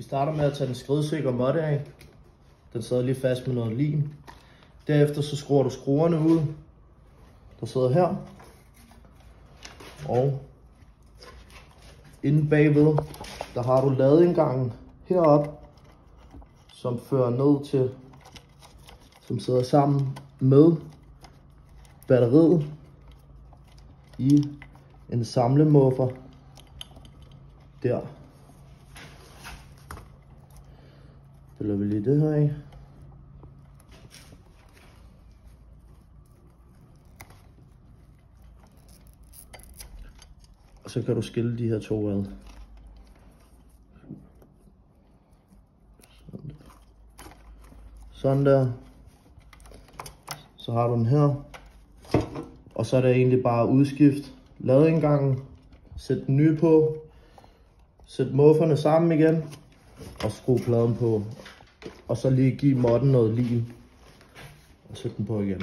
Vi starter med at tage den skridsikre måtte af. Den sidder lige fast med noget lim. Derefter så skruer du skruerne ud, der sidder her. Og inde bagved, der har du ladeindgangen heroppe, som fører ned til, som sidder sammen med batteriet i en samlemuffer der. Piller vi lige det her af. Og så kan du skille de her to ad. Sådan der. Så har du den her. Og så er det egentlig bare at udskifte ladeindgangen. Sæt den nye på. Sæt mufferne sammen igen. Og skru pladen på. Og så lige give måtten noget lim. Og sæt den på igen.